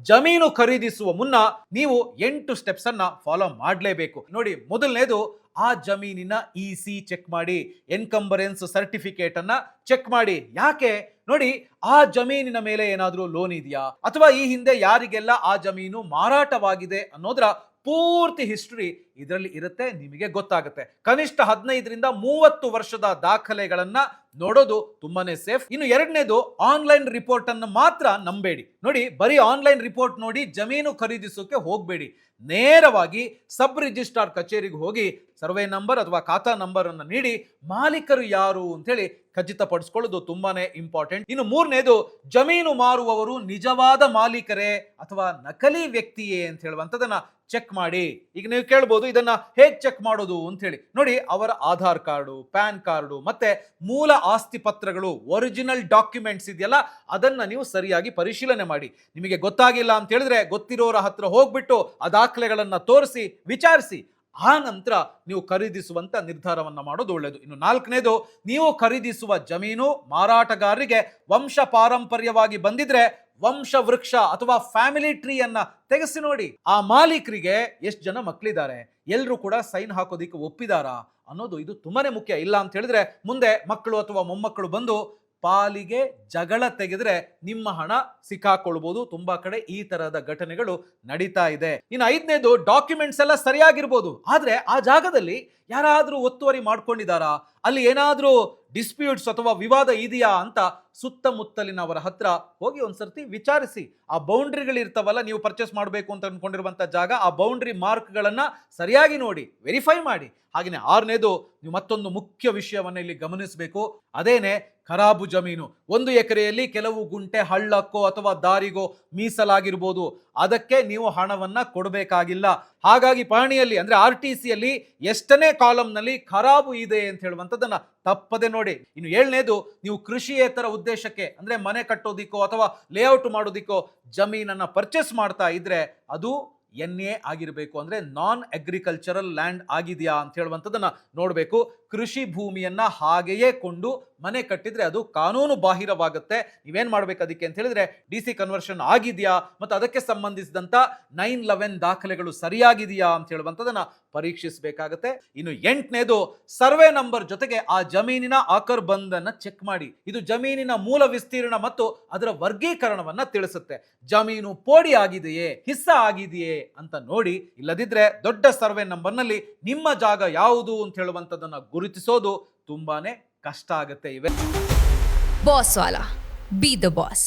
ಜಮೀನು ಖರೀದಿಸುವ ಮುನ್ನ ನೀವು 8 ಸ್ಟೆಪ್ಸ್ ಅನ್ನ ಫಾಲೋ ಮಾಡಲೇಬೇಕು. ನೋಡಿ, ಮೊದಲನೇದು ಆ ಜಮೀನಿನ ಇಸಿ ಚೆಕ್ ಮಾಡಿ, ಎನ್ಕಂಬರೆನ್ಸ್ ಸರ್ಟಿಫಿಕೇಟ್ ಅನ್ನ ಚೆಕ್ ಮಾಡಿ. ಯಾಕೆ ನೋಡಿ, ಆ ಜಮೀನಿನ ಮೇಲೆ ಏನಾದ್ರೂ ಲೋನ್ ಇದೆಯಾ, ಅಥವಾ ಈ ಹಿಂದೆ ಯಾರಿಗೆಲ್ಲ ಆ ಜಮೀನು ಮಾರಾಟವಾಗಿದೆ ಅನ್ನೋದ್ರ ಪೂರ್ತಿ ಹಿಸ್ಟರಿ ಇದರಲ್ಲಿ ಇರುತ್ತೆ, ನಿಮಗೆ ಗೊತ್ತಾಗುತ್ತೆ. ಕನಿಷ್ಠ 15ರಿಂದ 30 ವರ್ಷದ ದಾಖಲೆಗಳನ್ನ ನೋಡೋದು ತುಂಬಾನೇ ಸೇಫ್. ಇನ್ನು ಎರಡನೇದು, ಆನ್ಲೈನ್ ರಿಪೋರ್ಟ್ ಅನ್ನು ಮಾತ್ರ ನಂಬೇಡಿ. ನೋಡಿ, ಬರೀ ಆನ್ಲೈನ್ ರಿಪೋರ್ಟ್ ನೋಡಿ ಜಮೀನು ಖರೀದಿಸೋಕೆ ಹೋಗಬೇಡಿ. ನೇರವಾಗಿ ಸಬ್ ರಿಜಿಸ್ಟ್ರಾರ್ ಕಚೇರಿಗೆ ಹೋಗಿ ಸರ್ವೆ ನಂಬರ್ ಅಥವಾ ಖಾತಾ ನಂಬರ್ ಅನ್ನು ನೀಡಿ ಮಾಲೀಕರು ಯಾರು ಅಂತ ಹೇಳಿ ಖಚಿತಪಡಿಸ್ಕೊಳ್ಳೋದು ತುಂಬಾನೇ ಇಂಪಾರ್ಟೆಂಟ್. ಇನ್ನು ಮೂರನೇದು, ಜಮೀನು ಮಾರುವವರು ನಿಜವಾದ ಮಾಲೀಕರೇ ಅಥವಾ ನಕಲಿ ವ್ಯಕ್ತಿಯೇ ಅಂತ ಹೇಳುವಂಥದ್ದನ್ನ ಚೆಕ್ ಮಾಡಿ. ಈಗ ನೀವು ಕೇಳ್ಬೋದು, ಇದನ್ನ ಹೇಗೆ ಚೆಕ್ ಮಾಡೋದು ಅಂತ ಹೇಳಿ. ನೋಡಿ, ಅವರ ಆಧಾರ್ ಕಾರ್ಡು, ಪ್ಯಾನ್ ಕಾರ್ಡು ಮತ್ತೆ ಮೂಲ ಆಸ್ತಿ ಪತ್ರಗಳು, ಒರಿಜಿನಲ್ ಡಾಕ್ಯುಮೆಂಟ್ಸ್ ಇದೆಯಲ್ಲ, ಅದನ್ನ ನೀವು ಸರಿಯಾಗಿ ಪರಿಶೀಲನೆ ಮಾಡಿ. ನಿಮಗೆ ಗೊತ್ತಾಗಿಲ್ಲ ಅಂತ ಹೇಳಿದ್ರೆ ಗೊತ್ತಿರೋರ ಹತ್ರ ಹೋಗ್ಬಿಟ್ಟು ಆ ದಾಖಲೆಗಳನ್ನ ತೋರಿಸಿ ವಿಚಾರಿಸಿ, ಆ ನಂತರ ನೀವು ಖರೀದಿಸುವಂತ ನಿರ್ಧಾರವನ್ನ ಮಾಡೋದು ಒಳ್ಳೆಯದು. ಇನ್ನು ನಾಲ್ಕನೇದು, ನೀವು ಖರೀದಿಸುವ ಜಮೀನು ಮಾರಾಟಗಾರರಿಗೆ ವಂಶ ಪಾರಂಪರ್ಯವಾಗಿ ಬಂದಿದ್ರೆ ವಂಶ ವೃಕ್ಷ ಅಥವಾ ಫ್ಯಾಮಿಲಿ ಟ್ರೀ ಅನ್ನ ತೆಗೆಸಿ ನೋಡಿ. ಆ ಮಾಲೀಕರಿಗೆ ಎಷ್ಟು ಜನ ಮಕ್ಕಳಿದ್ದಾರೆ, ಎಲ್ಲರೂ ಕೂಡ ಸೈನ್ ಹಾಕೋದಿಕ್ಕೆ ಒಪ್ಪಿದಾರಾ ಅನ್ನೋದು ಇದು ತುಂಬಾನೇ ಮುಖ್ಯ. ಇಲ್ಲ ಅಂತ ಹೇಳಿದ್ರೆ ಮುಂದೆ ಮಕ್ಕಳು ಅಥವಾ ಮೊಮ್ಮಕ್ಕಳು ಬಂದು ಪಾಲಿಗೆ ಜಗಳ ತೆಗೆದ್ರೆ ನಿಮ್ಮ ಹಣ ಸಿಕ್ಕಾಕೊಳ್ಬಹುದು. ತುಂಬಾ ಕಡೆ ಈ ತರಹದ ಘಟನೆಗಳು ನಡೀತಾ ಇದೆ. ಇನ್ನು ಐದನೇದು, ಡಾಕ್ಯುಮೆಂಟ್ಸ್ ಎಲ್ಲ ಸರಿಯಾಗಿರ್ಬೋದು, ಆದ್ರೆ ಆ ಜಾಗದಲ್ಲಿ ಯಾರಾದ್ರೂ ಒತ್ತುವರಿ ಮಾಡ್ಕೊಂಡಿದಾರಾ, ಅಲ್ಲಿ ಏನಾದ್ರೂ ಡಿಸ್ಪ್ಯೂಟ್ಸ್ ಅಥವಾ ವಿವಾದ ಇದೆಯಾ ಅಂತ ಸುತ್ತಮುತ್ತಲಿನವರ ಹತ್ರ ಹೋಗಿ ಒಂದ್ಸರ್ತಿ ವಿಚಾರಿಸಿ. ಆ ಬೌಂಡ್ರಿಗಳಿರ್ತಾವಲ್ಲ, ನೀವು ಪರ್ಚೇಸ್ ಮಾಡಬೇಕು ಅಂತ ಅನ್ಕೊಂಡಿರುವಂತ ಜಾಗ, ಆ ಬೌಂಡ್ರಿ ಮಾರ್ಕ್ಗಳನ್ನ ಸರಿಯಾಗಿ ನೋಡಿ, ವೆರಿಫೈ ಮಾಡಿ. ಹಾಗೆಯೇ ಆರನೇದು, ನೀವು ಮತ್ತೊಂದು ಮುಖ್ಯ ವಿಷಯವನ್ನ ಇಲ್ಲಿ ಗಮನಿಸಬೇಕು, ಅದೇನೆ ಖರಾಬು ಜಮೀನು. 1 ಎಕರೆಯಲ್ಲಿ ಕೆಲವು ಗುಂಟೆ ಹಳ್ಳಕ್ಕೋ ಅಥವಾ ದಾರಿಗೋ ಮೀಸಲಾಗಿರ್ಬೋದು, ಅದಕ್ಕೆ ನೀವು ಹಣವನ್ನ ಕೊಡಬೇಕಾಗಿಲ್ಲ. ಹಾಗಾಗಿ ಪಹಣಿಯಲ್ಲಿ ಅಂದ್ರೆ RTCಯಲ್ಲಿ ಎಷ್ಟನೇ ಕಾಲಂನಲ್ಲಿ ಖರಾಬು ಇದೆ ಅಂತ ಹೇಳುವಂಥದ್ದನ್ನ ತಪ್ಪದೆ ನೋಡಿ. ಇನ್ನು 7ನೇದು, ನೀವು ಕೃಷಿಯೇತರ ಉದ್ದೇಶಕ್ಕೆ ಅಂದ್ರೆ ಮನೆ ಕಟ್ಟೋದಿಕ್ಕೋ ಅಥವಾ ಲೇಔಟ್ ಮಾಡೋದಿಕ್ಕೋ ಜಮೀನನ್ನ ಪರ್ಚೇಸ್ ಮಾಡ್ತಾ ಇದ್ರೆ ಅದು NA ಆಗಿರಬೇಕು, ಅಂದ್ರೆ ನಾನ್ ಅಗ್ರಿಕಲ್ಚರಲ್ ಲ್ಯಾಂಡ್ ಆಗಿದೆಯಾ ಅಂತ ಹೇಳುವಂಥದ್ದನ್ನ ನೋಡಬೇಕು. ಕೃಷಿ ಭೂಮಿಯನ್ನ ಹಾಗೆಯೇ ಕೊಂಡು ಮನೆ ಕಟ್ಟಿದ್ರೆ ಅದು ಕಾನೂನು ಬಾಹಿರವಾಗುತ್ತೆ. ನೀವೇನ್ ಮಾಡ್ಬೇಕು ಅದಕ್ಕೆ ಅಂತ ಹೇಳಿದ್ರೆ DC ಕನ್ವರ್ಷನ್ ಆಗಿದೆಯಾ ಮತ್ತು ಅದಕ್ಕೆ ಸಂಬಂಧಿಸಿದಂತ 911 ದಾಖಲೆಗಳು ಸರಿಯಾಗಿದೆಯಾ ಅಂತ ಹೇಳುವಂಥದ್ದನ್ನ ಪರೀಕ್ಷಿಸಬೇಕಾಗತ್ತೆ. ಇನ್ನು 8ನೇದು, ಸರ್ವೆ ನಂಬರ್ ಜೊತೆಗೆ ಆ ಜಮೀನಿನ ಆಕರ್ ಬಂದನ್ನ ಚೆಕ್ ಮಾಡಿ. ಇದು ಜಮೀನಿನ ಮೂಲ ವಿಸ್ತೀರ್ಣ ಮತ್ತು ಅದರ ವರ್ಗೀಕರಣವನ್ನ ತಿಳಿಸುತ್ತೆ. ಜಮೀನು ಪೋಡಿ ಆಗಿದೆಯೇ, ಹಿಸ್ಸ ಆಗಿದೆಯೇ ಅಂತ ನೋಡಿ. ಇಲ್ಲದಿದ್ರೆ ದೊಡ್ಡ ಸರ್ವೆ ನಂಬರ್ನಲ್ಲಿ ನಿಮ್ಮ ಜಾಗ ಯಾವುದು ಅಂತ ಹೇಳುವಂಥದ್ದನ್ನ ಗುರುತಿಸೋದು ತುಂಬಾನೇ ಕಷ್ಟ ಆಗುತ್ತೆ. Boss Vala, B the boss.